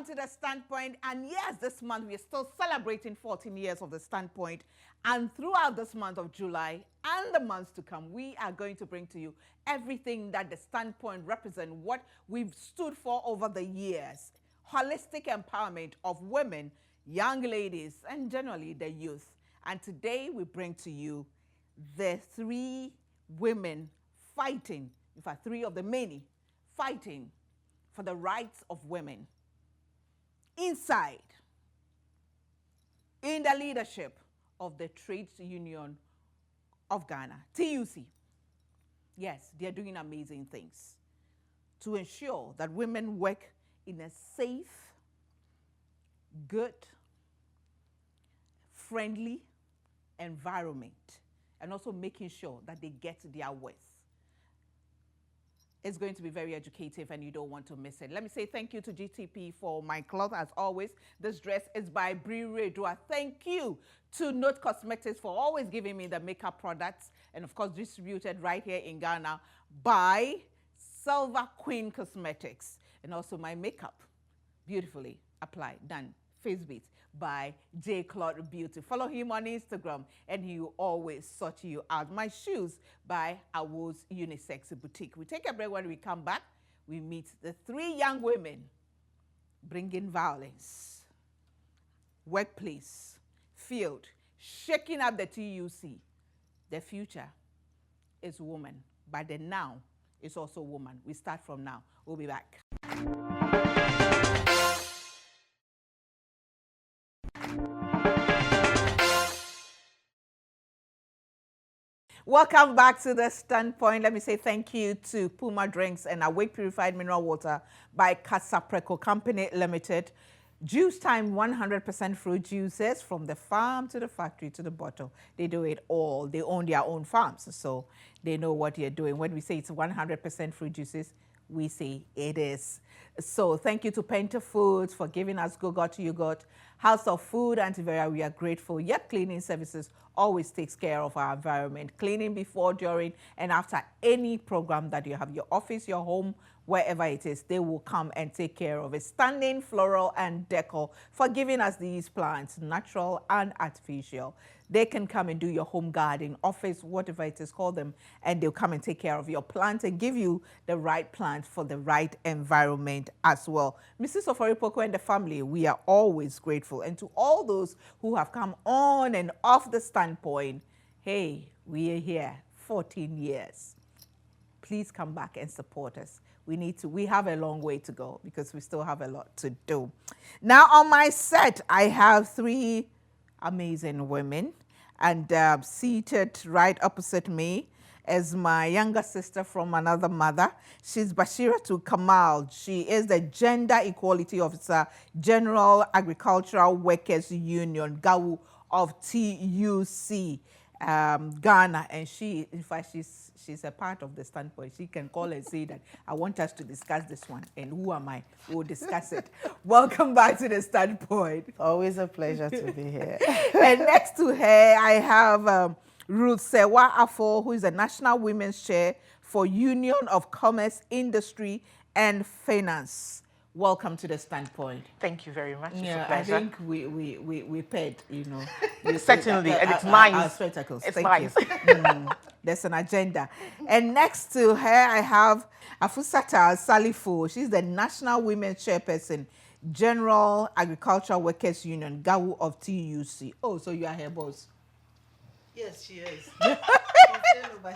Welcome to The Standpoint. And yes, this month we are still celebrating 14 years of The Standpoint. And throughout this month of July and the months to come, we are going to bring to you everything that The Standpoint represents, what we've stood for over the years. Holistic empowerment of women, young ladies, and generally the youth. And today we bring to you the 3 women fighting, in fact, 3 of the many fighting for the rights of women inside, in the leadership of the Trades Union of Ghana, TUC. Yes, they are doing amazing things to ensure that women work in a safe, good, friendly environment, and also making sure that they get their worth. It's going to be very educative and you don't want to miss it. Let me say thank you to GTP for my cloth as always. This dress is by Bri Redua. Thank you to Note Cosmetics for always giving me the makeup products, and of course distributed right here in Ghana by Silver Queen Cosmetics. And also my makeup, beautifully applied, done, face beat, by J. Claude Beauty. Follow him on Instagram and he will always sort you out. My shoes by Awo's Unisex Boutique. We take a break. When we come back, we meet the 3 young women bringing violence, workplace, field, shaking up the TUC. The future is woman, but the now is also woman. We start from now. We'll be back. Welcome back to The Standpoint. Let me say thank you to Puma Drinks and Awake Purified Mineral Water by Casapreco Company Limited. Juice Time 100% fruit juices from the farm to the factory to the bottle. They do it all. They own their own farms, so they know what you're doing. When we say it's 100% fruit juices, we say it is. So thank you to Penta Foods for giving us Go-Got Yogurt. House of Food, Antiviral, we are grateful. Yep Cleaning Services always takes care of our environment. Cleaning before, during, and after any program that you have, your office, your home, wherever it is, they will come and take care of it. Standing Floral and Decor for giving us these plants, natural and artificial. They can come and do your home garden, office, whatever it is, call them, and they'll come and take care of your plants and give you the right plant for the right environment as well. Mrs. Oforipoko and the family, we are always grateful. And to all those who have come on and off The Standpoint, hey, we are here 14 years. Please come back and support us. We have a long way to go because we still have a lot to do. Now on my set, I have 3 amazing women, and seated right opposite me is my younger sister from another mother. She's Bashiratu Kamal. She is the Gender Equality Officer, General Agricultural Workers Union, GAU of TUC. Ghana, and she, in fact, she's a part of The Standpoint. She can call and say that I want us to discuss this one, and who am I? We'll discuss it. Welcome back to The Standpoint. Always a pleasure to be here. And next to her, I have Ruth Sewa Afo, who is the National Women's Chair for Union of Commerce, Industry, and Finance. Welcome to The Standpoint. Thank you very much. Yeah, it's a pleasure. I think we paid, you know. Certainly, and it's nice. Our spectacles. It's Thank nice. you. There's an agenda. And next to her, I have Afusata Salifo. She's the National Women's Chairperson, General Agricultural Workers Union, GAU of TUC. Oh, so you are her boss. Yes, she is.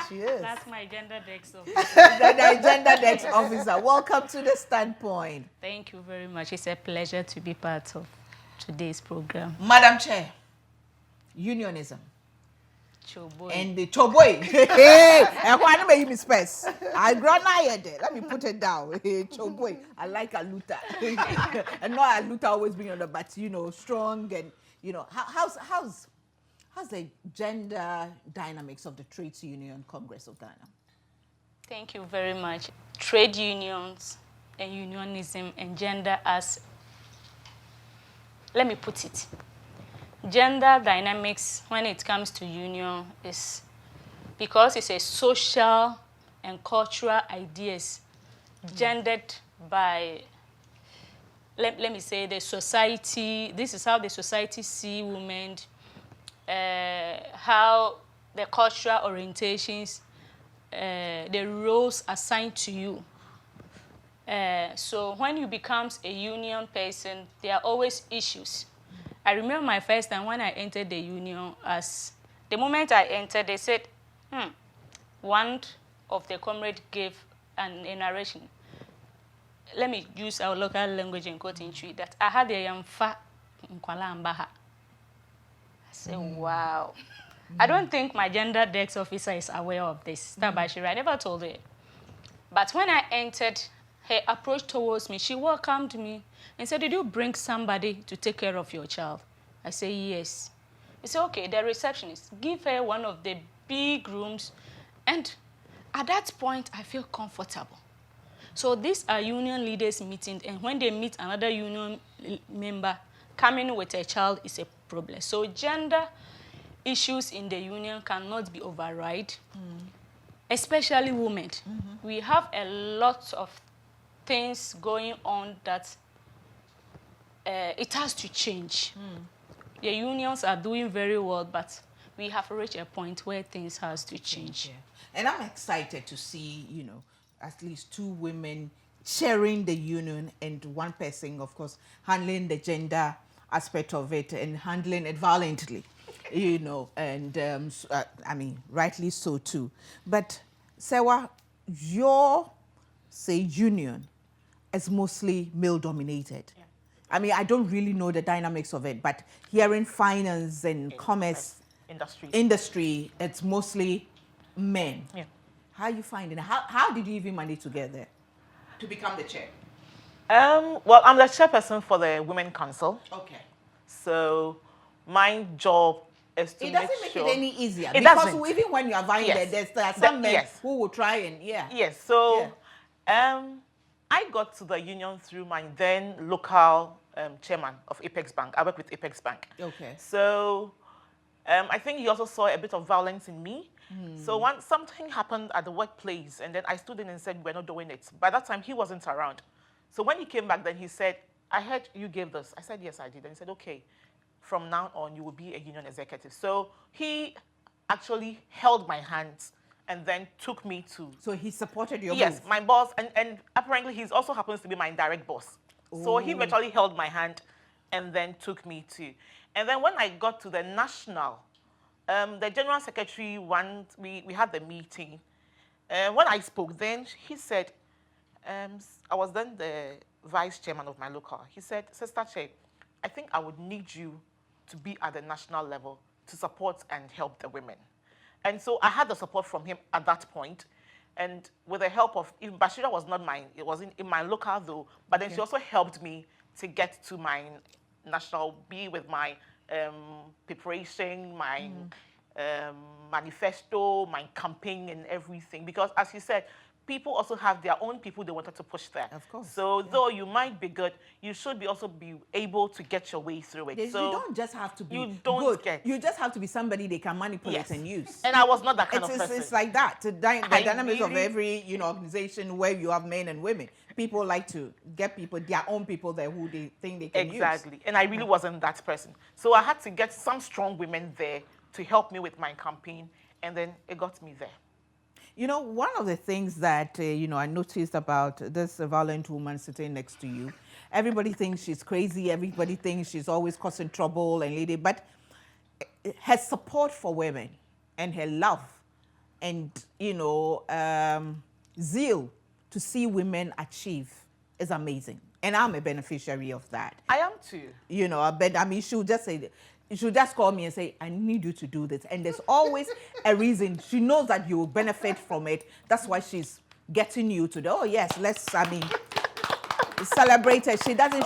She is. That's my gender desk officer. The Gender Desk Officer. Welcome to The Standpoint. Thank you very much. It's a pleasure to be part of today's program. Madam Chair, Unionism. Choboy. And the Choboy. Hey, I want to make me space. I grow there. Let me put it down. Hey, Choboy. I like Aluta. And not Aluta always being on the but, you know, strong and, you know, how's the gender dynamics of the Trades Union Congress of Ghana? Thank you very much. Trade unions and unionism and gender as, let me put it, gender dynamics when it comes to union is because it's a social and cultural ideas gendered by let me say, the society, this is how the society see women, how the cultural orientations, the roles assigned to you. So when you become a union person, there are always issues. I remember my first time when I entered the union, the moment I entered, they said, one of the comrades gave a narration. Let me use our local language and quote in tree that I had a young fa nkwala ambaha. I said, wow. I don't think my gender desk officer is aware of this. Tabashira, I never told her. But when I entered, her approach towards me, she welcomed me and said, did you bring somebody to take care of your child? I said, yes. He said, okay, the receptionist, give her one of the big rooms. And at that point, I feel comfortable. So these are union leaders meetings, and when they meet another union member, coming with a child is a problem. So gender issues in the union cannot be override, especially women. We have a lot of things going on that it has to change. The unions are doing very well, but we have reached a point where things has to change. Yeah. And I'm excited to see, you know, at least 2 women chairing the union and one person, of course, handling the gender aspect of it and handling it violently, you know, and I mean, rightly so too. But Sewa, your, say, union is mostly male-dominated. Yeah. I mean, I don't really know the dynamics of it, but here in finance and commerce industry, it's mostly men. Yeah. How are you finding it? How did you even manage to get there, to become the chair? Well, I'm the chairperson for the Women Council. Okay. So my job is to it make doesn't make sure it any easier. It because doesn't. Even when you are vying there are some men who will try and, Yes, so I got to the union through my then local chairman of Apex Bank. I work with Apex Bank. Okay. So I think he also saw a bit of violence in me. So once something happened at the workplace, and then I stood in and said, we're not doing it. By that time, he wasn't around. So when he came back, then he said, I heard you gave this. I said, yes, I did. And he said, okay, from now on, you will be a union executive. So he actually held my hands and then took me to... So he supported your Yes, move. my boss. And apparently, he also happens to be my direct boss. Ooh. So he virtually held my hand and then took me to... And then when I got to the national... the general secretary, we had the meeting. When I spoke then, he said, I was then the vice chairman of my local. He said, Sister Chair, I think I would need you to be at the national level to support and help the women. And so I had the support from him at that point. And with the help of, Bashira was not mine, it was in my local though, but then she also helped me to get to my national, be with my preparation, my manifesto, my campaign and everything. Because as you said, people also have their own people they wanted to push there. Of course. So though you might be good, you should also be able to get your way through it. So you don't just have to be good. You just have to be somebody they can manipulate and use. And I was not that kind of person. It's like that. The dynamics of every organization where you have men and women. People like to get their own people there who they think they can use. Exactly. And I really wasn't that person. So I had to get some strong women there to help me with my campaign, and then it got me there. You know, one of the things that, I noticed about this violent woman sitting next to you, everybody thinks she's crazy, everybody thinks she's always causing trouble and lady, but her support for women and her love and, zeal to see women achieve is amazing. And I'm a beneficiary of that. I am too. She'll just say, she'll just call me and say, I need you to do this. And there's always a reason. She knows that you will benefit from it. That's why she's getting you to celebrate her.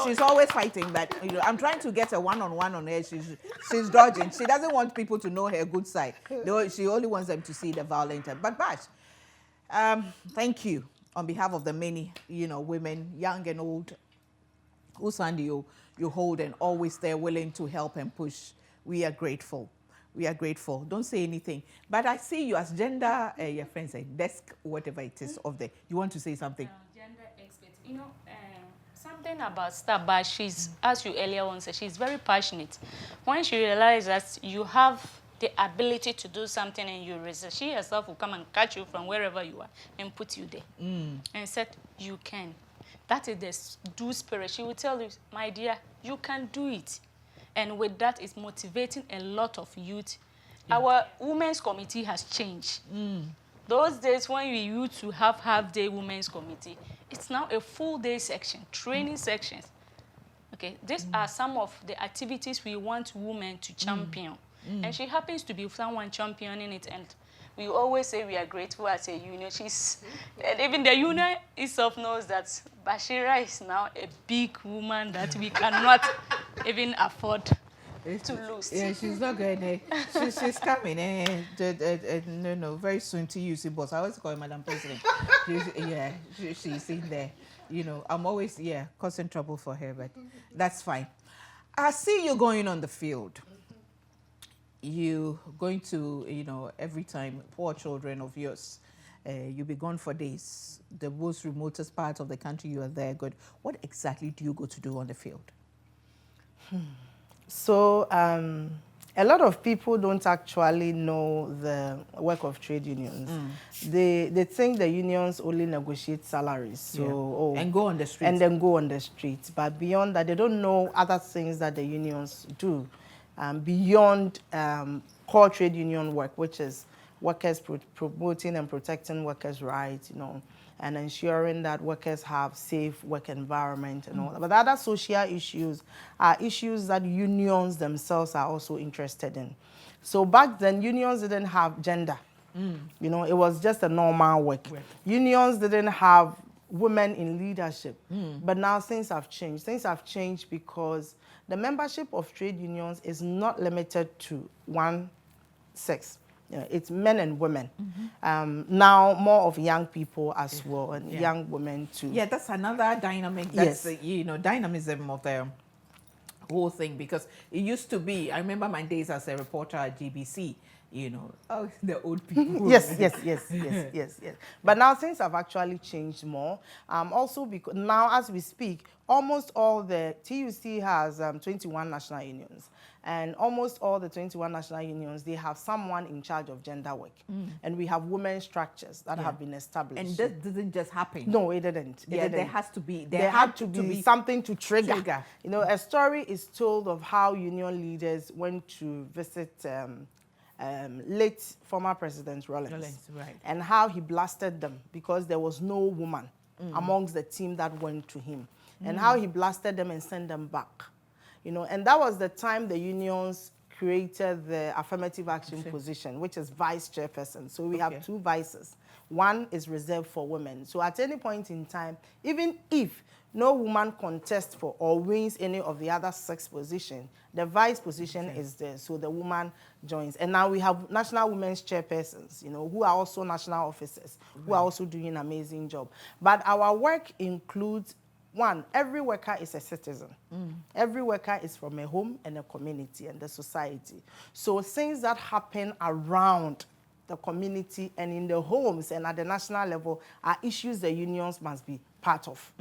She's always fighting, but I'm trying to get a one-on-one on her. She's dodging. She doesn't want people to know her good side. She only wants them to see the violent. But Bash, thank you on behalf of the many, women, young and old, who stand you hold and always there willing to help and push. We are grateful. We are grateful. Don't say anything. But I see you as gender, your friend said, desk, whatever it is of the. You want to say something? Gender expert. Something about Star, but she's, as you earlier on said, she's very passionate. When she realizes that you have the ability to do something and you resist, she herself will come and catch you from wherever you are and put you there. And said, you can. That is the do spirit. She will tell you, my dear, you can do it. And with that, it's motivating a lot of youth. Our women's committee has changed. Those days when we used to have half-day women's committee, it's now a full-day section, training sections. Okay, these are some of the activities we want women to champion. And she happens to be someone championing it. And we always say we are grateful as a union. And even the union itself knows that Bashira is now a big woman that we cannot even afford to lose. Yeah, she's not going. She's coming. No, very soon to use it, boss. I always call her Madam President. She's in there. You know, I'm always causing trouble for her, but that's fine. I see you going on the field. You going to, every time poor children of yours, you'll be gone for days. The most remotest part of the country, you are there. Good. What exactly do you go to do on the field? So a lot of people don't actually know the work of trade unions. They think the unions only negotiate salaries. So and go on the streets. And then go on the streets. But beyond that, they don't know other things that the unions do. Beyond core trade union work, which is workers promoting and protecting workers' rights, and ensuring that workers have safe work environment and all that. But the other social issues are issues that unions themselves are also interested in. So back then, unions didn't have gender. It was just a normal work. Unions didn't have women in leadership. But now things have changed. Things have changed because the membership of trade unions is not limited to one sex. It's men and women. Now more of young people as well, and young women too. Yeah, that's another dynamic. That's dynamism of the whole thing, because it used to be. I remember my days as a reporter at GBC. The old people. Yes. But now things have actually changed more. Also, because now as we speak, almost all the TUC has 21 national unions. And almost all the 21 national unions, they have someone in charge of gender work. And we have women's structures that have been established. And this didn't just happen. No, it didn't. There has to be. There had to be something to trigger. A story is told of how union leaders went to visit late former President Rawlings, and how he blasted them because there was no woman amongst the team that went to him, and how he blasted them and sent them back. And that was the time the unions created the affirmative action position, which is vice chairperson. So we have two vices. One is reserved for women. So at any point in time, even if no woman contests for or wins any of the other sex position, the vice position is there, so the woman joins. And now we have national women's chairpersons, who are also national officers, who are also doing an amazing job. But our work includes, one, every worker is a citizen. Every worker is from a home and a community and the society. So things that happen around the community and in the homes and at the national level are issues the unions must be part of,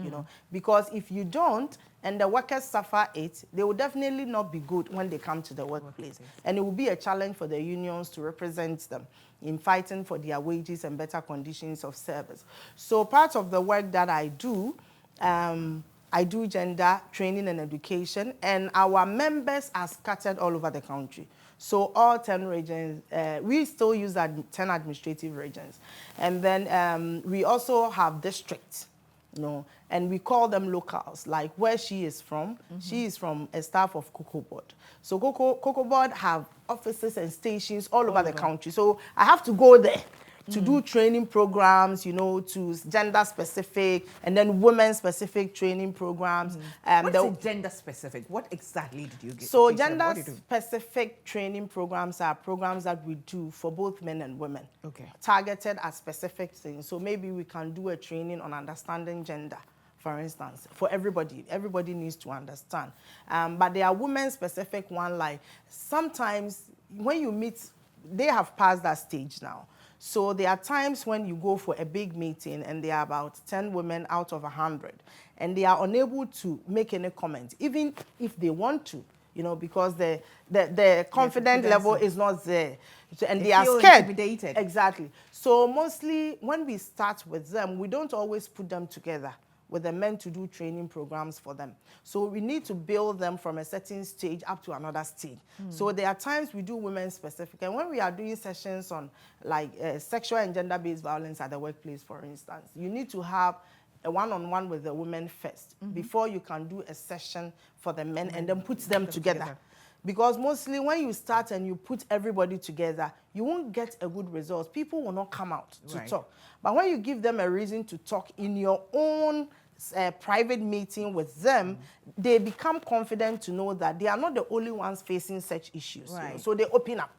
because if you don't and the workers suffer it, they will definitely not be good when they come to the workplace. And it will be a challenge for the unions to represent them in fighting for their wages and better conditions of service. So part of the work that I do gender training and education, and our members are scattered all over the country. So all 10 regions, we still use 10 administrative regions. And then we also have districts, and we call them locals, like where she is from. She is from a staff of Cocoa Board. So Cocoa Board have offices and stations all over the country. So I have to go there to do training programs, to gender specific, and then women specific training programs. What's gender specific? What exactly did you get? So gender specific training programs are programs that we do for both men and women. Targeted at specific things. So maybe we can do a training on understanding gender, for instance, for everybody. Everybody needs to understand. But there are women specific one, like sometimes when you meet, they have passed that stage now. So there are times when you go for a big meeting and there are about 10 women out of 100. and they are unable to make any comment, even if they want to, you know, because the confidence level is not there. And they are scared. Intimidated. Exactly. So mostly when we start with them, we don't always put them together with the men to do training programs for them. So we need to build them from a certain stage up to another stage. So there are times we do women specific. And when we are doing sessions on like sexual and gender-based violence at the workplace, for instance, you need to have a one-on-one with the women first before you can do a session for the men and then put them together. Because mostly when you start and you put everybody together, you won't get a good result. People will not come out to talk. But when you give them a reason to talk in your own private meeting with them, they become confident to know that they are not the only ones facing such issues. You know? So they open up.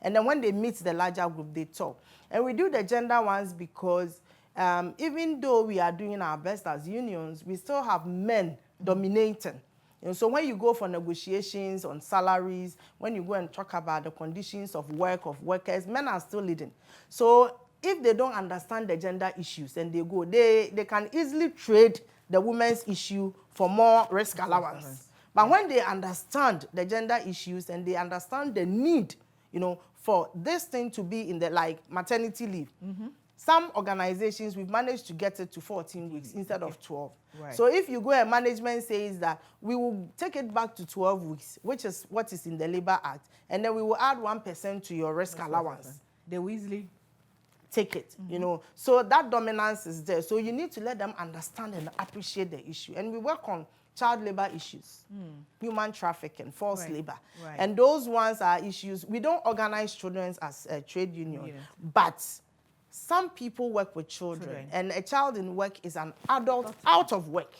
And then when they meet the larger group, they talk. And we do the gender ones because even though we are doing our best as unions, we still have men dominating. You know, so when you go for negotiations on salaries, when you go and talk about the conditions of work of workers, men are still leading. So if they don't understand the gender issues and they go, they can easily trade the women's issue for more risk allowance. But when they understand the gender issues and they understand the need, you know, for this thing to be in the like maternity leave, some organizations, we've managed to get it to 14 weeks instead of 12. So if you go and management says that we will take it back to 12 weeks, which is what is in the Labor Act, and then we will add 1% to your risk allowance. They will easily take it, you know. So that dominance is there. So you need to let them understand and appreciate the issue. And we work on child labor issues, human trafficking, forced labor. And those ones are issues. We don't organize children as a trade union, but some people work with children, and a child in work is an adult out of work,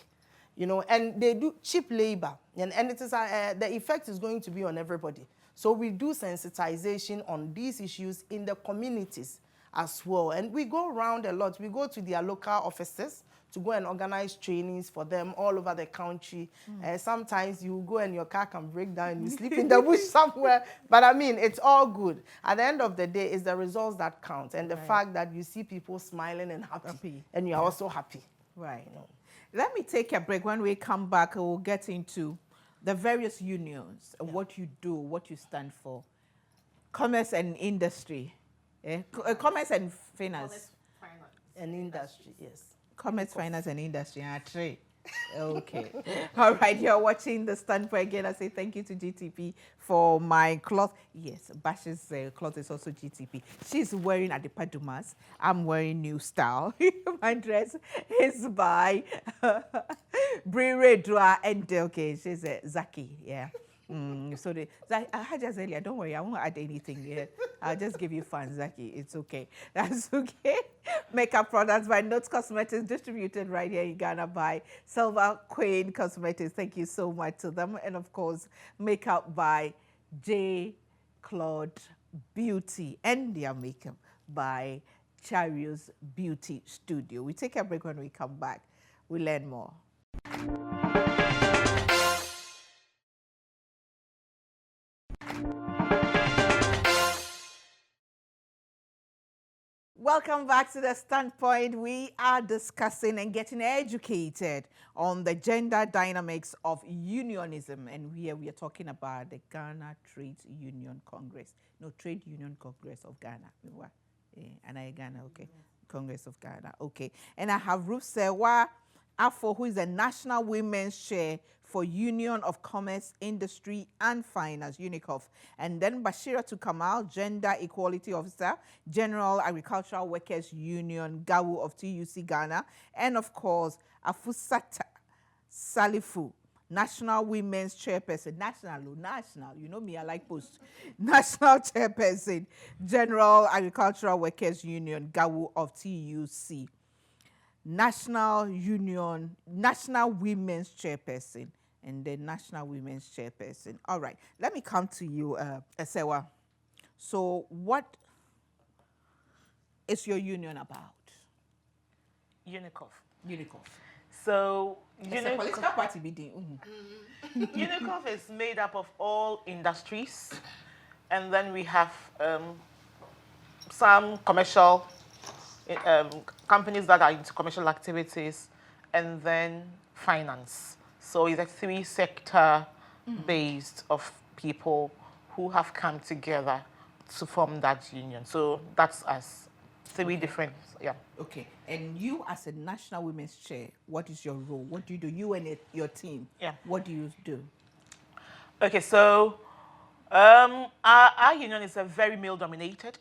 you know, and they do cheap labor, and it is the effect is going to be on everybody. So we do sensitization on these issues in the communities as well, and we go around a lot. We go to their local offices to go and organize trainings for them all over the country. Sometimes you go and your car can break down and you sleep in the bush somewhere. But I mean, it's all good. At the end of the day, it's the results that count and the fact that you see people smiling and happy. And you're also happy. You know. Let me take a break. When we come back, we'll get into the various unions, what you do, what you stand for. Commerce and industry. Commerce and finance. And industry, yes. Commerce, finance, and industry. Okay. All right, you're watching The Standpoint again. I say thank you to GTP for my cloth. Yes, Bash's cloth is also GTP. She's wearing Adipadumas. I'm wearing New Style. My dress is by Brire Dua and okay, she's Zaki. Yeah. So I had just earlier, don't worry, I won't add anything here. I'll just give you fun, Zaki. It's okay. That's okay. Makeup products by Notes Cosmetics, distributed right here in Ghana by Silver Queen Cosmetics. Thank you so much to them. And of course, makeup by J. Claude Beauty, and their makeup by Charios Beauty Studio. We take a break. When we come back, we learn more. Welcome back to The Standpoint. We are discussing and getting educated on the gender dynamics of unionism. And here we are talking about the Ghana Trade Union Congress. No, Trade Union Congress of Ghana. And I Ghana, okay. Congress of Ghana, okay. And I have Ruth Sewa Afo, who is the National Women's Chair for Union of Commerce, Industry and Finance, UNICOF. And then Bashira Tukamal, Gender Equality Officer, General Agricultural Workers Union, GAWU of TUC Ghana. And of course, Afusata Salifu, National Women's Chairperson, National, you know me, I like post. National Chairperson, General Agricultural Workers Union, GAWU of TUC. National Women's Chairperson, and the National Women's Chairperson. All right, let me come to you, Esewa. So what is your union about? UNICOF. So UNICOF is made up of all industries, and then we have some commercial companies that are into commercial activities, and then finance. So it's a 3-sector based of people who have come together to form that union. So that's us. 3 different, yeah. Okay. And you as a National Women's Chair, what is your role? What do you do? You and your team, what do you do? Okay, so our union is a very male-dominated.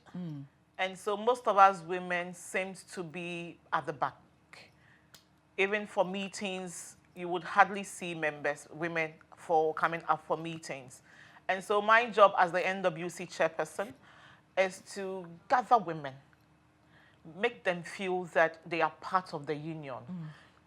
And so most of us women seem to be at the back. Even for meetings, you would hardly see members, women, coming up for meetings. And so my job as the NWC chairperson is to gather women, make them feel that they are part of the union,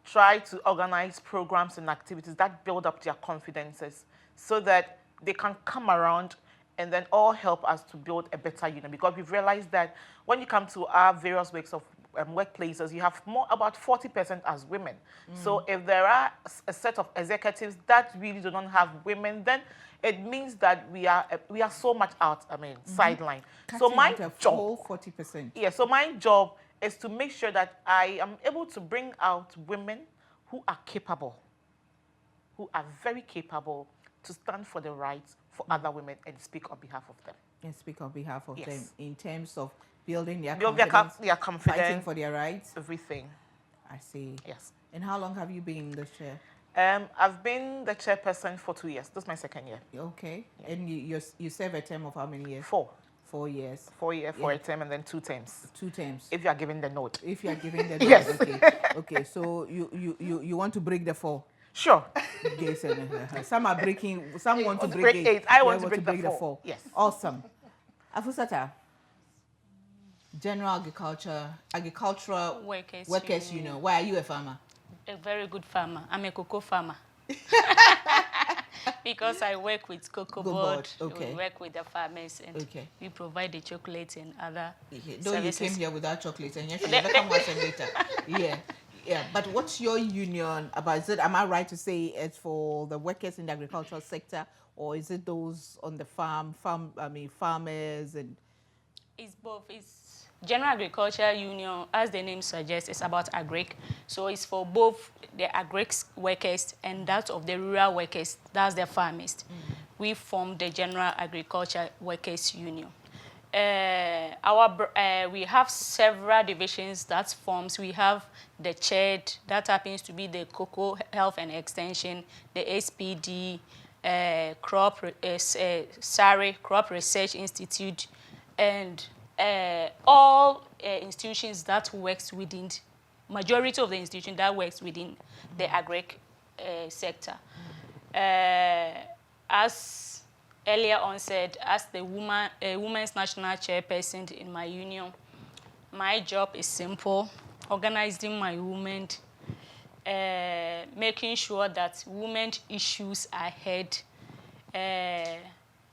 try to organize programs and activities that build up their confidences so that they can come around and then all help us to build a better union. Because we've realized that when you come to our various workplaces, you have about 40% as women. So if there are a set of executives that really do not have women, then it means that we are so much sidelined. So my job, 40%. Yeah. So my job is to make sure that I am able to bring out women who are capable, who are very capable to stand for the rights for other women and speak on behalf of them. And speak on behalf of them in terms of building their confidence, fighting for their rights. Everything. I see. Yes. And how long have you been the chair? I've been the chairperson for 2 years. This is my 2nd year. Okay. Yeah. And you serve a term of how many years? 4. 4 years. 4 years for a term and then 2 terms. 2 terms. If you are given the note. If you are given the note. Yes. Okay. Okay. So you want to break the 4? Sure. Okay, so, some are breaking. Some want to break 8. I want to break the 4. Yes. Awesome. Afusata. General Agricultural Workers Union. Why are you a farmer? A very good farmer. I'm a cocoa farmer. Because I work with cocoa board. Okay. We work with the farmers and we provide the chocolate and other Though services. you came here without chocolate and you come watch them later. Yeah. Yeah, but what's your union about? Am I right to say it's for the workers in the agricultural sector, or is it those on the farmers and? It's both. It's General Agriculture Union, as the name suggests, it's about agric. So it's for both the agric workers and that of the rural workers, that's the farmers. We formed the General Agriculture Workers Union. We have several divisions that forms. We have the CHED, that happens to be the Cocoa Health and Extension, the SPD, SARI, Crop Research Institute, and all institutions that works within, majority of the institutions that works within the agric sector. As earlier on said, as the Women's National Chairperson in my union, my job is simple: organizing my women, making sure that women issues are heard,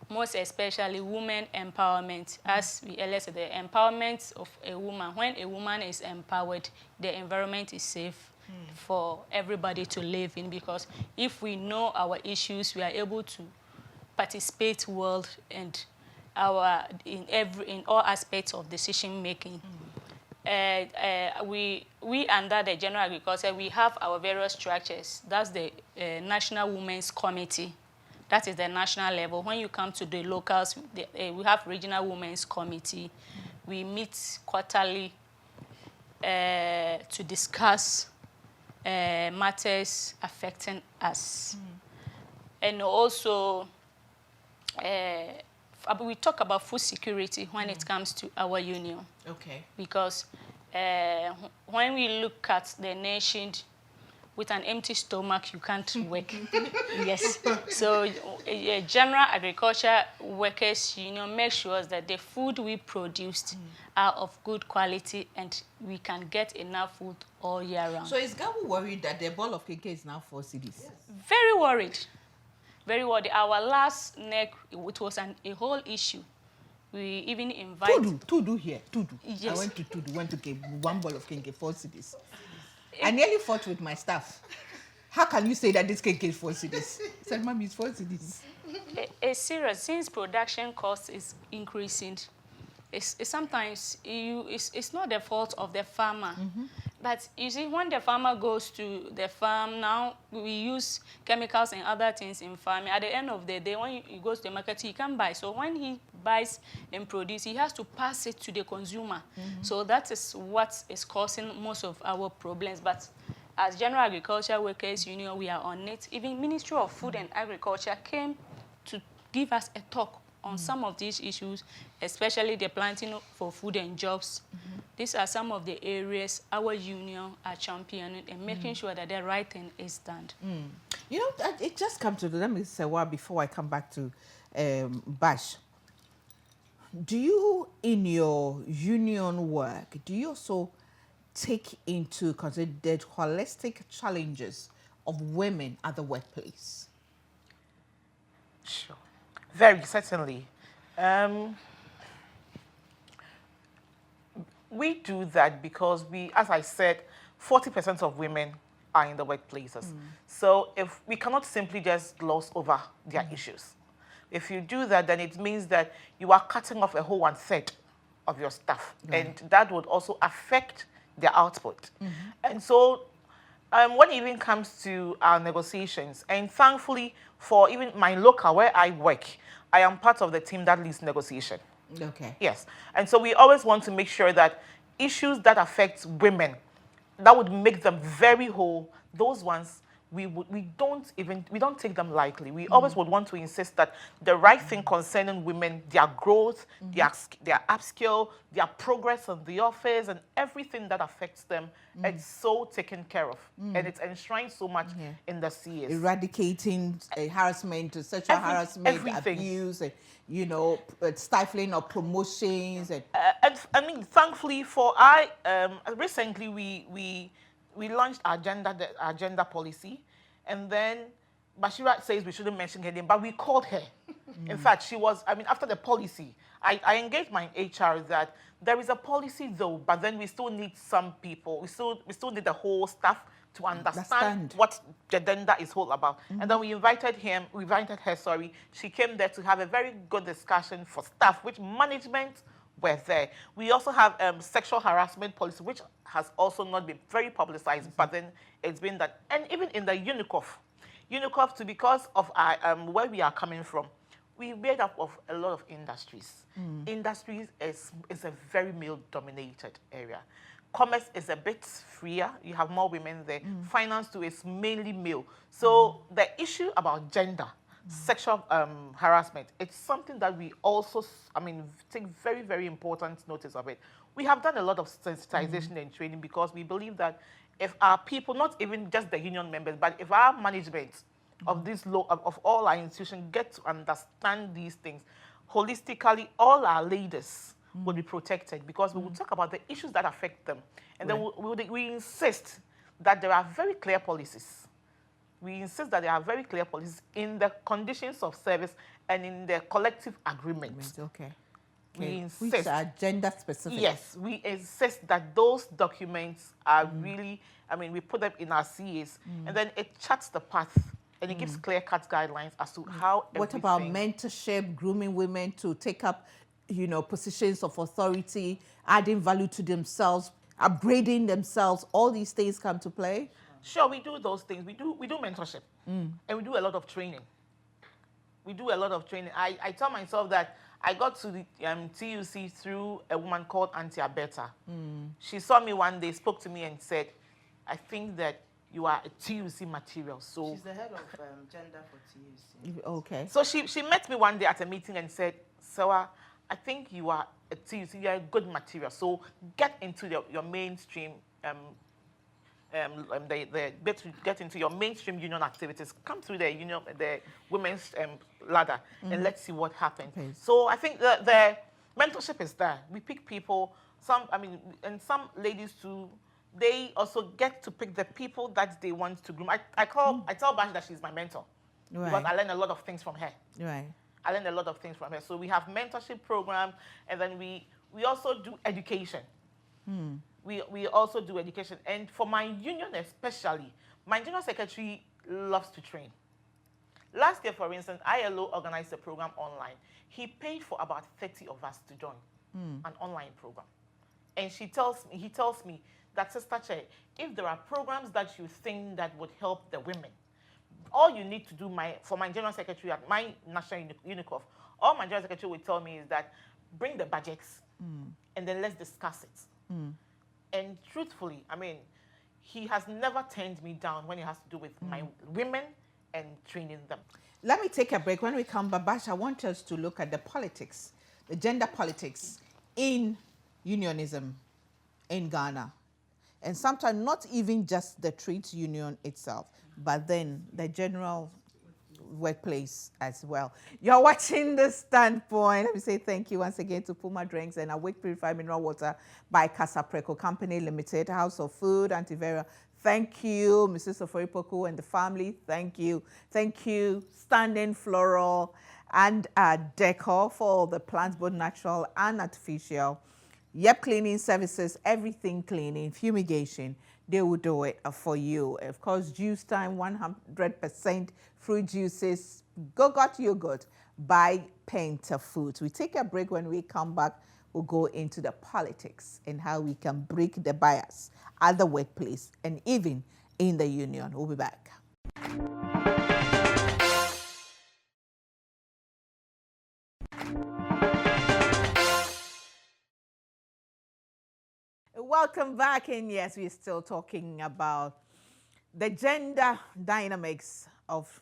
most especially women empowerment. As we earlier said, the empowerment of a woman. When a woman is empowered, the environment is safe for everybody to live in, because if we know our issues, we are able to participate well and in all aspects of decision making. We under the General Agriculture, we have our various structures. That's the National Women's Committee. That is the national level. When you come to the locals, we have Regional Women's Committee. We meet quarterly to discuss matters affecting us. And also, we talk about food security when it comes to our union. Okay. Because when we look at the nation, with an empty stomach, you can't work. Yes. So General Agriculture Workers Union makes sure that the food we produced are of good quality and we can get enough food all year round. So is Gabu worried that the ball of cake is now 4 cedis? Yes. Very worried. Very worried. Our last neck, it was a whole issue. We even invited... Tudu here. Tudu. Yes. I went to Tudu, went to get 1 ball of cake, 4 cedis. I nearly fought with my staff. How can you say that this cake is 4 cedis? I said, Mommy, it's 4 cedis. It's serious. Since production cost is increasing, sometimes it's not the fault of the farmer. But you see, when the farmer goes to the farm, now we use chemicals and other things in farming. At the end of the day, when he goes to the market, he can't buy. So when he buys and produces, he has to pass it to the consumer. So that is what is causing most of our problems. But as General Agriculture Workers Union, we are on it. Even Ministry of Food and Agriculture came to give us a talk on some of these issues, especially the planting for food and jobs. These are some of the areas our union are championing and making sure that the right thing is done. You know, it just comes to, let me say one before I come back to Bash. Do you, in your union work, do you also take into consideration the holistic challenges of women at the workplace? Sure. Very certainly. We do that because we, as I said, 40% of women are in the workplaces. So if we cannot simply just gloss over their issues. If you do that, then it means that you are cutting off a whole 1/3 of your staff. And that would also affect their output. And so when it even comes to our negotiations, and thankfully for even my local where I work, I am part of the team that leads negotiation. Okay. Yes. And so we always want to make sure that issues that affect women, that would make them very whole, those ones, we don't take them lightly. We always would want to insist that the right thing concerning women, their growth, their upskill, their progress in the office, and everything that affects them, it's so taken care of. And it's enshrined so much in the CS. Eradicating harassment, sexual harassment, abuse, and, you know, stifling of promotions. And I mean, thankfully for recently we launched our gender policy, and then Bashira says we shouldn't mention her name, but we called her. In fact, she was, I mean, after the policy, I engaged my HR that there is a policy though, but then we still need some people, we still need the whole staff to understand what the gender is all about. And then we invited her, sorry. She came there to have a very good discussion for staff, which management were there. We also have sexual harassment policy, which has also not been very publicized, but then it's been that. And even in the UNICOF too, because of our, where we are coming from, we made up of a lot of industries. Industries is a very male-dominated area. Commerce is a bit freer. You have more women there. Finance too is mainly male. So the issue about gender, sexual harassment, it's something that we also, I mean, take very, very important notice of it. We have done a lot of sensitization and training because we believe that if our people, not even just the union members, but if our management of this of all our institutions get to understand these things holistically, all our leaders will be protected because we will talk about the issues that affect them. And then we insist that there are very clear policies. We insist that there are very clear policies in the conditions of service and in the collective agreement. Okay. We insist. Which are gender specific. Yes, we insist that those documents are really, I mean, we put them in our CAs, and then it charts the path, and it gives clear-cut guidelines as to how What about mentorship, grooming women to take up, you know, positions of authority, adding value to themselves, upgrading themselves? All these things come to play? Sure, we do those things. We do mentorship, and we do a lot of training. We do a lot of training. I tell myself that I got to the TUC through a woman called Auntie Abeta. She saw me one day, spoke to me and said, I think that you are a TUC material. So she's the head of gender for TUC. Okay. So she met me one day at a meeting and said, Sawa, I think you are a TUC, you are a good material. So get into your mainstream get into your mainstream union activities. Come through the women's ladder, and let's see what happens. Okay. So I think the mentorship is there. We pick people. And some ladies too. They also get to pick the people that they want to groom. I tell Bash that she's my mentor because I learn a lot of things from her. Right. I learned a lot of things from her. So we have mentorship program, and then we also do education. We also do education. And for my union especially, my general secretary loves to train. Last year, for instance, ILO organized a program online. He paid for about 30 of us to join an online program. And he tells me, that, Sister Che, if there are programs that you think that would help the women, all you need to do for my general secretary at my national UNICOF, all my general secretary will tell me is that bring the budgets and then let's discuss it. And truthfully, I mean, he has never turned me down when it has to do with my women and training them. Let me take a break. When we come back, Bash, I want us to look at the politics, the gender politics in unionism in Ghana. And sometimes not even just the trade union itself, but then the general workplace as well. You're watching The Standpoint. Let me say thank you once again to Puma Drinks and Awake Purified Mineral Water by Casapreco Company Limited, House of Food, Antiviral. Thank you, Mrs. Oforipoku and the family. Thank you. Thank you, Standing Floral and Decor for the plants, both natural and artificial. Yep, cleaning services, everything cleaning, fumigation, they will do it for you. Of course, juice time, 100% fruit juices, go-got yogurt by Painter Foods. We take a break. When we come back, we'll go into the politics and how we can break the bias at the workplace and even in the union. We'll be back. Welcome back, and yes, we're still talking about the gender dynamics of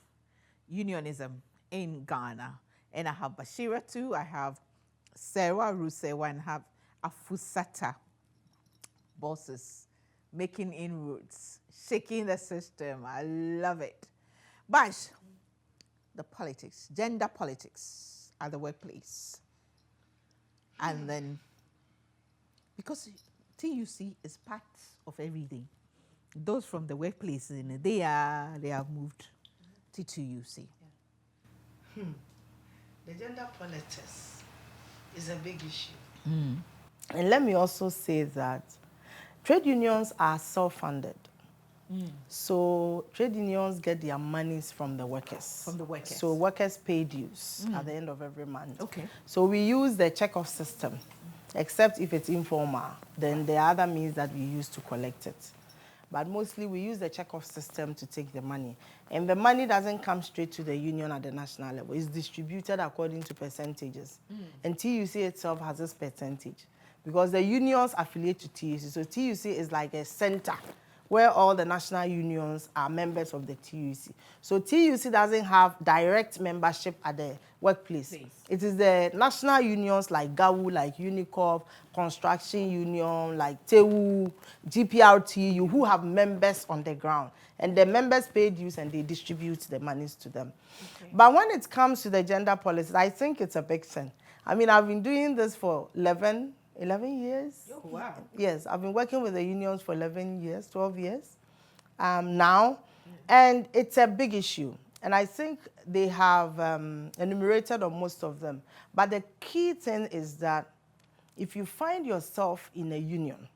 unionism in Ghana. And I have Bashira too, I have Sarah Rusewa, and I have Afusata. Bosses making inroads, shaking the system. I love it. Bash, the politics, gender politics at the workplace. And then, because TUC is part of everything. Those from the workplace, they have moved to TUC. Yeah. The gender politics is a big issue. And let me also say that trade unions are self-funded. So trade unions get their monies from the workers. From the workers. So workers pay dues at the end of every month. Okay. So we use the check-off system. Except if it's informal, then there are other means that we use to collect it. But mostly we use the check-off system to take the money. And the money doesn't come straight to the union at the national level. It's distributed according to percentages. And TUC itself has this percentage because the unions affiliate to TUC. So TUC is like a center where all the national unions are members of the TUC. So TUC doesn't have direct membership at the workplace. It is the national unions like GAU, like UNICOF, Construction Union, like TEU, GPRTU, who have members on the ground. And the members pay dues and they distribute the monies to them. Okay. But when it comes to the gender policy, I think it's a big thing. I mean, I've been doing this for 11 years. Oh, wow. Yes, I've been working with the unions for 11 years, 12 years now. And it's a big issue. And I think they have enumerated on most of them. But the key thing is that if you find yourself in a union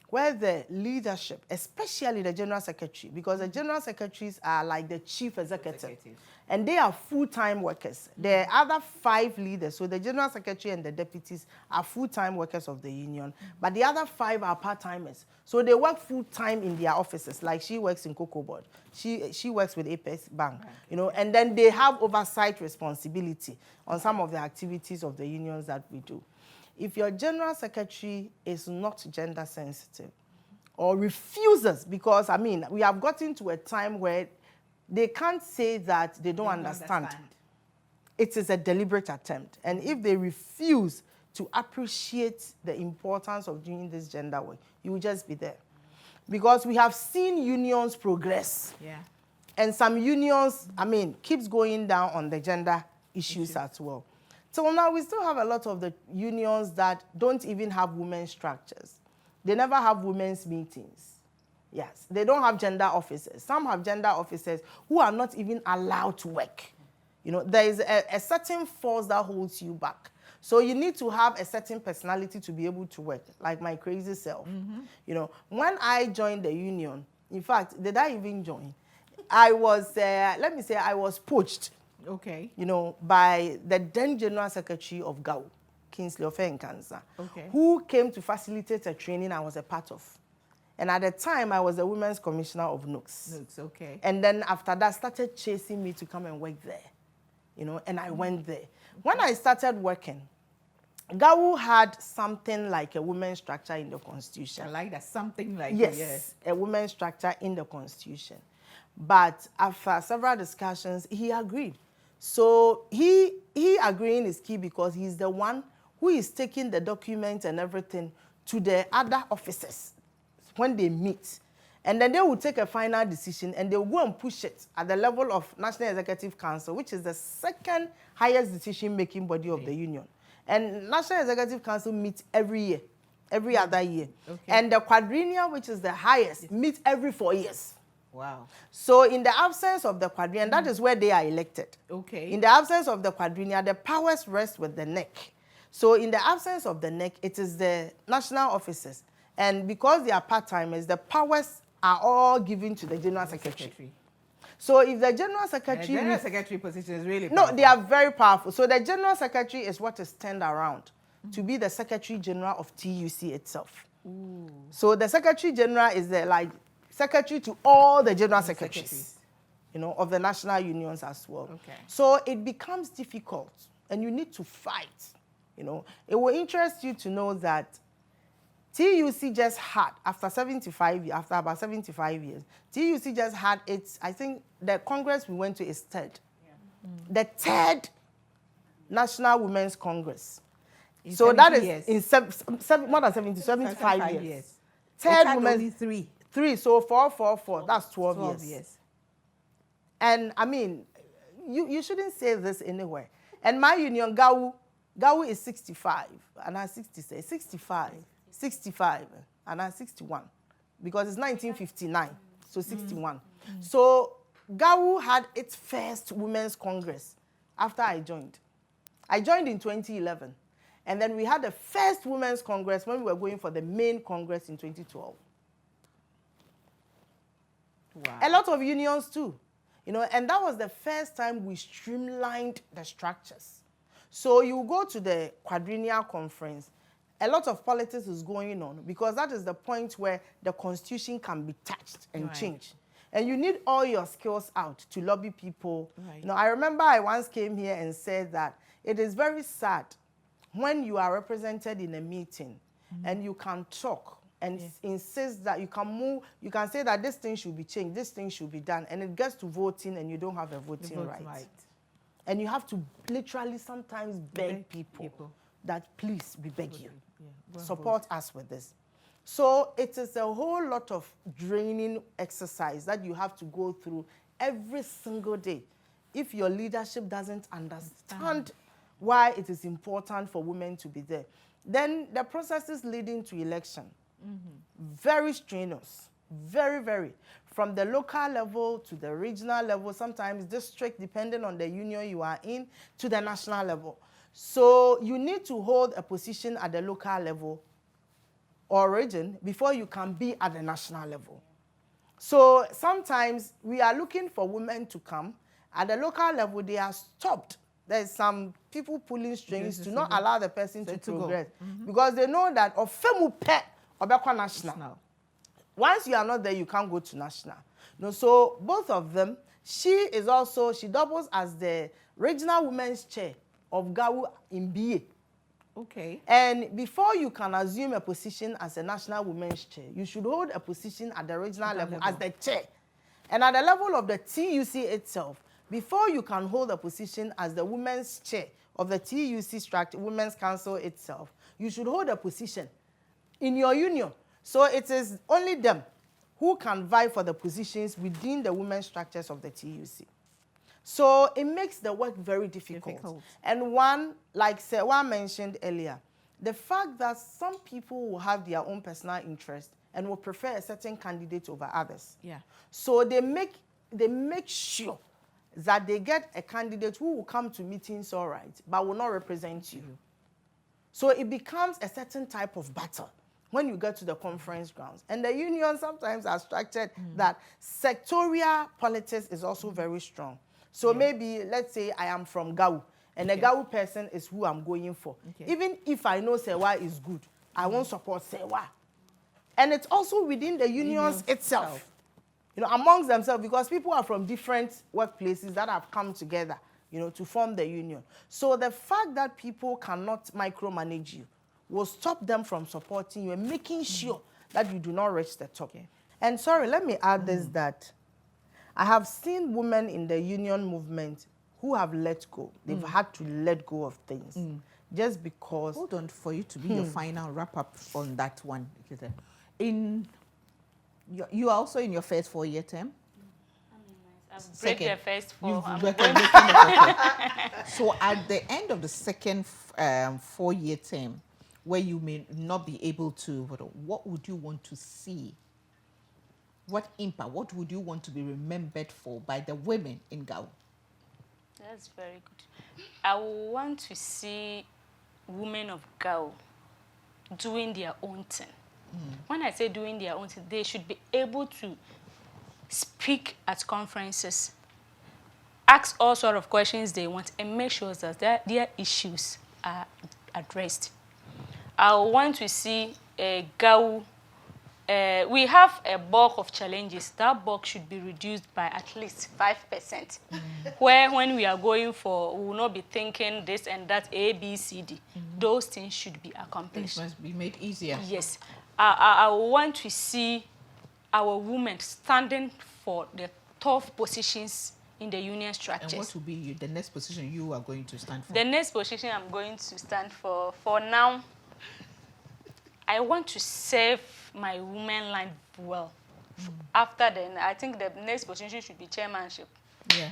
where the leadership, especially the general secretary, because the general secretaries are like the chief executive, and they are full-time workers. The other 5 leaders, so the general secretary and the deputies are full-time workers of the union, but the other 5 are part-timers. So they work full-time in their offices, like she works in Cocoa Board. She works with Apex Bank, you know, and then they have oversight responsibility on some of the activities of the unions that we do. If your general secretary is not gender sensitive or refuses, because, I mean, we have gotten to a time where they can't say that they don't understand. It is a deliberate attempt. And if they refuse to appreciate the importance of doing this gender work, you will just be there. Because we have seen unions progress. Yeah. And some unions, I mean, keeps going down on the gender issues as well. So now we still have a lot of the unions that don't even have women's structures. They never have women's meetings. Yes, they don't have gender officers. Some have gender officers who are not even allowed to work. You know, there is a certain force that holds you back. So you need to have a certain personality to be able to work, like my crazy self. You know, when I joined the union, in fact, did I even join? I was, let me say, I was poached. Okay. You know, by the then General Secretary of GAU, Kingsley Ofenkansa, who came to facilitate a training I was a part of. And at the time, I was the Women's Commissioner of Nooks. Nooks, okay. And then after that, started chasing me to come and work there. You know, and I went there. When I started working, GAWU had something like a women's structure in the Constitution. I like that, something like yes, yes, a women's structure in the Constitution. But after several discussions, he agreed. So he agreeing is key because he's the one who is taking the documents and everything to the other officers when they meet. And then they will take a final decision and they will go and push it at the level of National Executive Council, which is the second highest decision-making body of the union. And National Executive Council meets every year, every other year. Okay. And the quadrennial, which is the highest, meets every 4 years. Wow. So in the absence of the quadrennial, that is where they are elected. Okay. In the absence of the quadrennial, the powers rest with the NEC. So in the absence of the NEC, it is the national officers. And because they are part-timers, the powers are all given to the General Secretary. So if the General Secretary... The General Secretary position is really powerful. No, they are very powerful. So the General Secretary is what is turned around to be the Secretary General of TUC itself. Ooh. So the Secretary General is the, like, Secretary to all the General Secretaries, you know, of the national unions as well. Okay. So it becomes difficult and you need to fight, you know. It will interest you to know that TUC just had, after about 75 years, TUC just had its, I think the Congress we went to is third. Yeah. The third National Women's Congress. So that is in more than 75 years. Third Women's... Three, so 4, that's 12 years. And I mean, you shouldn't say this anywhere. And my union, GAWU is 65, and I'm 66, 65, and I'm 61, because it's 1959, so 61. So GAWU had its first Women's Congress after I joined. I joined in 2011, and then we had the first Women's Congress when we were going for the main Congress in 2012. Wow. A lot of unions too, you know, and that was the first time we streamlined the structures. So you go to the quadrennial conference, a lot of politics is going on because that is the point where the Constitution can be touched and changed. And you need all your skills out to lobby people. Right. You know, I remember I once came here and said that it is very sad when you are represented in a meeting and you can talk and insist that you can move, you can say that this thing should be changed, this thing should be done, and it gets to voting and you don't have a voting right. And you have to literally sometimes beg people that please, we beg you, support us with this. So it is a whole lot of draining exercise that you have to go through every single day if your leadership doesn't understand why it is important for women to be there. Then the processes leading to election, very strenuous, very, very. From the local level to the regional level, sometimes district, depending on the union you are in, to the national level. So you need to hold a position at the local level or region before you can be at the national level. So sometimes we are looking for women to come. At the local level, they are stopped. There's some people pulling strings to not allow the person to progress because they know that national. Once you are not there, you can't go to national. No, so both of them, she doubles as the regional women's chair of GAWU in BA. Okay. And before you can assume a position as a national women's chair, you should hold a position at the regional level as the chair. And at the level of the TUC itself, before you can hold a position as the women's chair of the TUC structure, Women's Council itself, you should hold a position in your union. So it is only them who can vie for the positions within the women's structures of the TUC. So it makes the work very difficult. And one, like Sewa mentioned earlier, the fact that some people will have their own personal interest and will prefer a certain candidate over others. Yeah. So they make sure that they get a candidate who will come to meetings all right, but will not represent you. So it becomes a certain type of battle when you get to the conference grounds. And the unions sometimes are structured that sectorial politics is also very strong. So maybe, let's say I am from GAWU, and the GAWU person is who I'm going for. Even if I know Sewa is good, I won't support Sewa. And it's also within the unions itself. You know, amongst themselves, because people are from different workplaces that have come together, you know, to form the union. So the fact that people cannot micromanage you will stop them from supporting you and making sure that you do not reach the top. Okay. And sorry, let me add this, that I have seen women in the union movement who have let go. They've had to let go of things just because. Hold on, for you to be your final wrap up on that one. You are also in your first 4-year term? I've break the first 4. So at the end of the second 4-year term, where you may not be able to, what would you want to see? What impact, what would you want to be remembered for by the women in Gao? That's very good. I want to see women of Gao doing their own thing. When I say doing their own thing, they should be able to speak at conferences, ask all sort of questions they want, and make sure that their issues are addressed. I want to see a Gao. We have a bulk of challenges. That bulk should be reduced by at least 5%. Where when we are going for, we will not be thinking this and that, A, B, C, D. Those things should be accomplished. Things must be made easier. Yes. I want to see our women standing for the tough positions in the union structures. And what will be the next position you are going to stand for? The next position I'm going to stand for now, I want to serve my women line well. After then, I think the next position should be chairmanship. Yeah.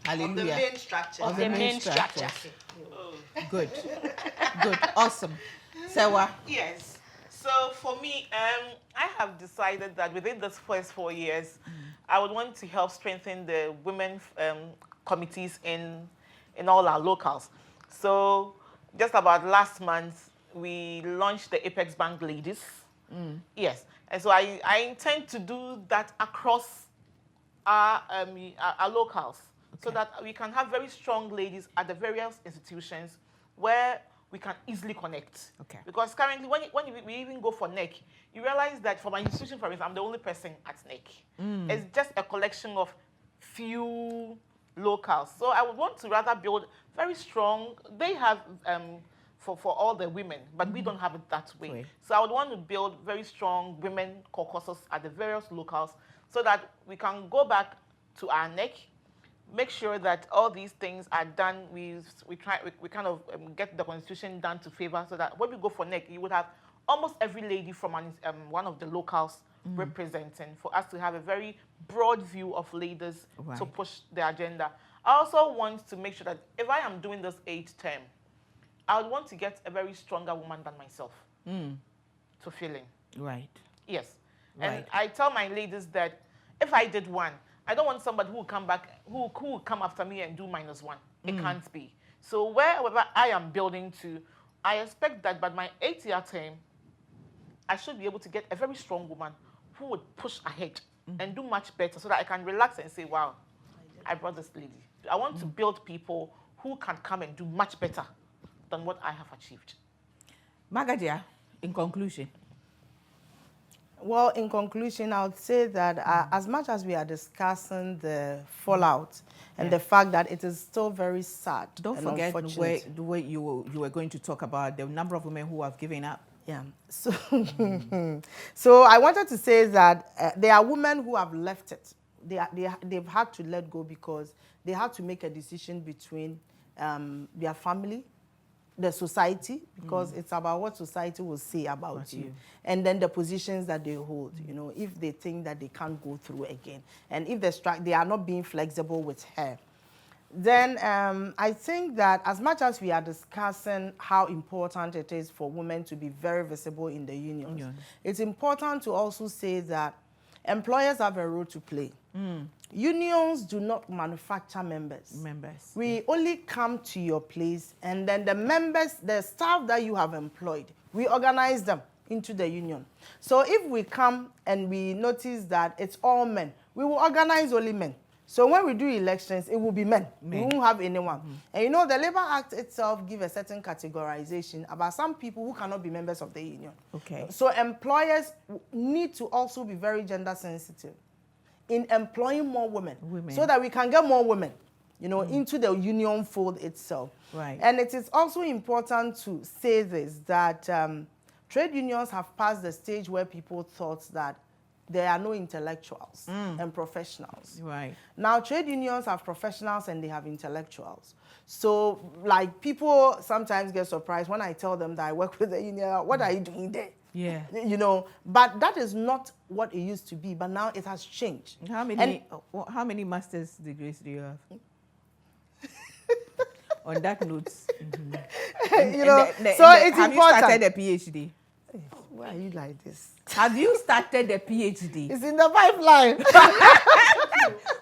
Hallelujah. Of the main structure. Of the main structure. Oh. Good. Good. Awesome. Sewa? Yes. So for me, I have decided that within this first 4 years, I would want to help strengthen the women committees in all our locals. So just about last month, we launched the Apex Bank Ladies. Yes. And so I intend to do that across our locals, so that we can have very strong ladies at the various institutions where we can easily connect. Okay. Because currently, when we even go for NEC, you realize that for my institution, for instance, I'm the only person at NEC. It's just a collection of few locals. So I would want to rather build very strong. They have for all the women, but we don't have it that way. Right. So I would want to build very strong women caucuses at the various locals, so that we can go back to our NEC, make sure that all these things are done. We kind of get the constitution done to favor, so that when we go for NEC, you would have almost every lady from one of the locals representing, for us to have a very broad view of leaders to push the agenda. I also want to make sure that if I am doing this 8th term, I would want to get a very stronger woman than myself to fill in. Right. Yes. Right. And I tell my ladies that if I did one, I don't want somebody who will come back, who will come after me and do -1. It can't be. So wherever I am building to, I expect that by my 8th-year term, I should be able to get a very strong woman who would push ahead and do much better, so that I can relax and say, wow, I brought this lady. I want to build people who can come and do much better than what I have achieved. Magadia, in conclusion. Well, in conclusion, I would say that as much as we are discussing the fallout and the fact that it is still very sad, don't forget the way you were going to talk about the number of women who have given up. Yeah. So, so I wanted to say that there are women who have left it. They've had to let go because they had to make a decision between their family, the society, because it's about what society will say about you, and then the positions that they hold, you know, if they think that they can't go through again, and if they are not being flexible with her. Then I think that as much as we are discussing how important it is for women to be very visible in the unions, it's important to also say that employers have a role to play. Unions do not manufacture members. We only come to your place, and then the members, the staff that you have employed, we organize them into the union. So if we come and we notice that it's all men, we will organize only men. So when we do elections, it will be men. We won't have anyone. And you know, the Labour Act itself gives a certain categorization about some people who cannot be members of the union. Okay. So employers need to also be very gender sensitive in employing more women. So that we can get more women, you know, into the union fold itself. Right. And it is also important to say this, that trade unions have passed the stage where people thought that there are no intellectuals and professionals. Right. Now, trade unions have professionals and they have intellectuals. So, like, people sometimes get surprised when I tell them that I work with the union. What are you doing there? Yeah. You know, but that is not what it used to be. But now it has changed. How many master's degrees do you have? On that note, you know, so it's have important. You started a PhD? Why are you like this? Have you started a PhD? It's in the pipeline.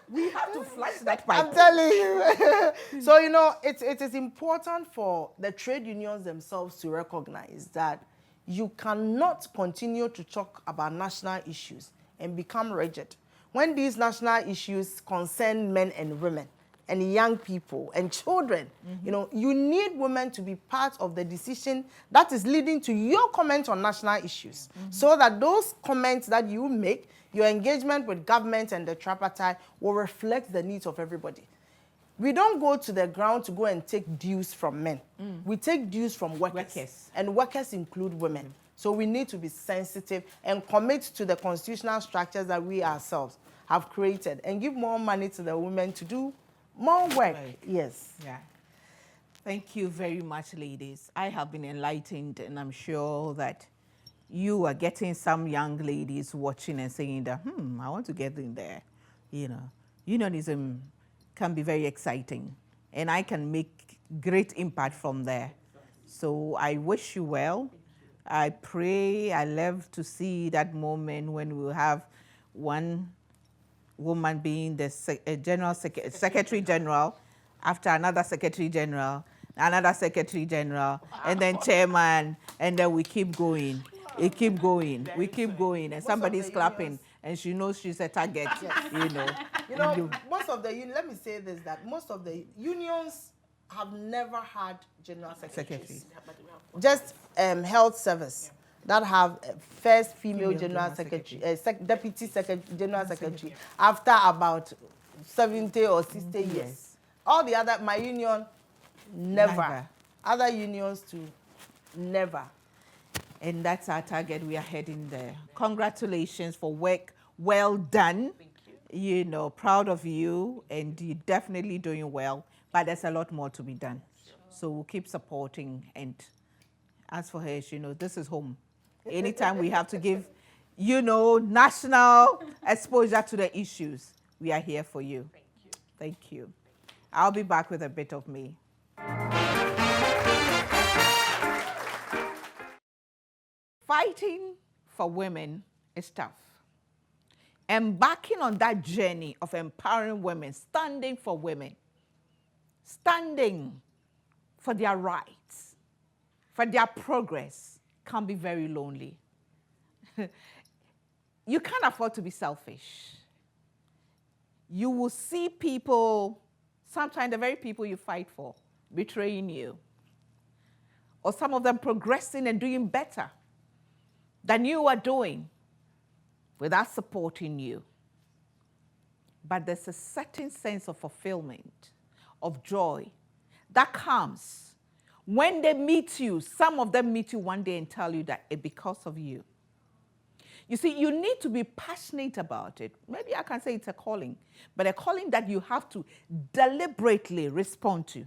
We have to flush that pipe. I'm telling you. So, you know, it is important for the trade unions themselves to recognize that you cannot continue to talk about national issues and become rigid when these national issues concern men and women and young people and children. You know, you need women to be part of the decision that is leading to your comment on national issues, so that those comments that you make, your engagement with government and the tripartite, will reflect the needs of everybody. We don't go to the ground to go and take dues from men. We take dues from workers. And workers include women. So we need to be sensitive and commit to the constitutional structures that we ourselves have created and give more money to the women to do more work. Right. Yes. Yeah. Thank you very much, ladies. I have been enlightened, and I'm sure that you are getting some young ladies watching and saying that, I want to get in there. You know, unionism can be very exciting, and I can make great impact from there. So I wish you well. I pray, I love to see that moment when we'll have one woman being the Secretary General, after another Secretary General, another Secretary General, and then Chairman, and then we keep going. It keep going. We keep going, and somebody's clapping, and she knows she's a target. You know. You know, most of the let me say this, that most of the unions have never had general secretaries. Just health service that have first female general secretary, deputy general secretary after about 70 or 60 years. All the other, my union, never. Other unions too, never. And that's our target. We are heading there. Congratulations for work well done. Thank you. You know, proud of you, and you're definitely doing well. But there's a lot more to be done. So we'll keep supporting. And as for her, you know, this is home. Anytime we have to give, you know, national exposure to the issues, we are here for you. Thank you. Thank you. I'll be back with a bit of me. Fighting for women is tough. Embarking on that journey of empowering women, standing for women, standing for their rights, for their progress, can be very lonely. You can't afford to be selfish. You will see people, sometimes the very people you fight for, betraying you. Or some of them progressing and doing better than you are doing without supporting you. But there's a certain sense of fulfillment, of joy, that comes when they meet you. Some of them meet you one day and tell you that it's because of you. You see, you need to be passionate about it. Maybe I can say it's a calling, but a calling that you have to deliberately respond to.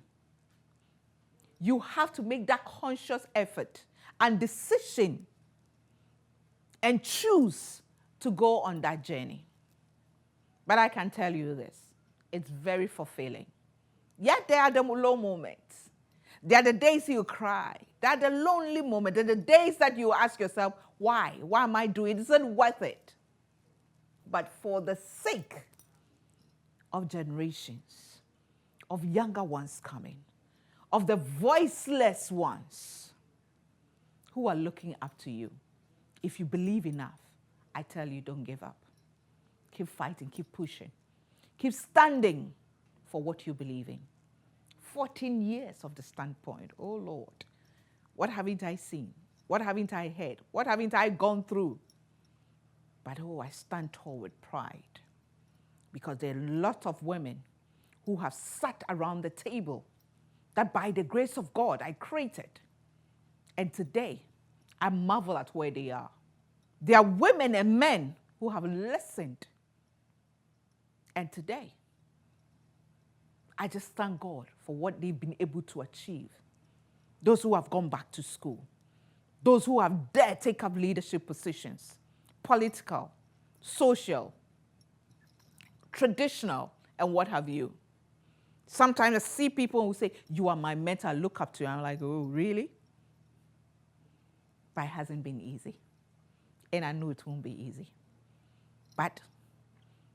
You have to make that conscious effort and decision and choose to go on that journey. But I can tell you this, it's very fulfilling. Yet there are the low moments. There are the days you cry. There are the lonely moments. There are the days that you ask yourself, why? Why am I doing it? Is it worth it? But for the sake of generations, of younger ones coming, of the voiceless ones who are looking up to you, if you believe enough, I tell you, don't give up. Keep fighting, keep pushing. Keep standing for what you believe in. 14 years of the standpoint. Oh, Lord. What haven't I seen? What haven't I heard? What haven't I gone through? But, oh, I stand tall with pride. Because there are a lot of women who have sat around the table that by the grace of God I created. And today, I marvel at where they are. There are women and men who have listened. And today, I just thank God for what they've been able to achieve. Those who have gone back to school. Those who have dared take up leadership positions. Political, social, traditional, and what have you. Sometimes I see people who say, you are my mentor, I look up to you. I'm like, oh, really? But it hasn't been easy. And I know it won't be easy. But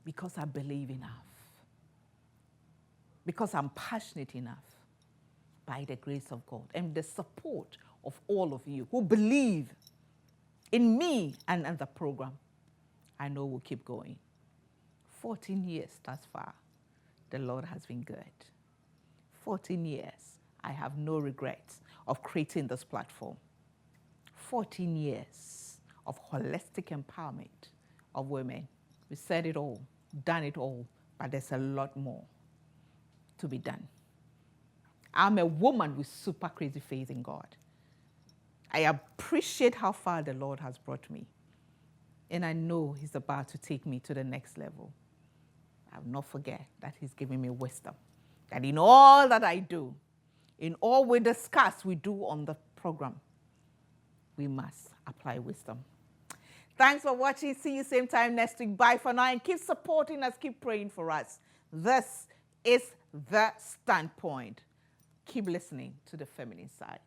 because I believe enough, because I'm passionate enough, by the grace of God and the support of all of you who believe in me and the program, I know we'll keep going. 14 years thus far, the Lord has been good. 14 years, I have no regrets of creating this platform. 14 years of holistic empowerment of women. We said it all, done it all, but there's a lot more to be done. I'm a woman with super crazy faith in God. I appreciate how far the Lord has brought me. And I know He's about to take me to the next level. I will not forget that He's giving me wisdom. That in all that I do, in all we discuss, we do on the program, we must apply wisdom. Thanks for watching. See you same time next week. Bye for now. And keep supporting us. Keep praying for us. This is The Standpoint. Keep listening to the feminine side.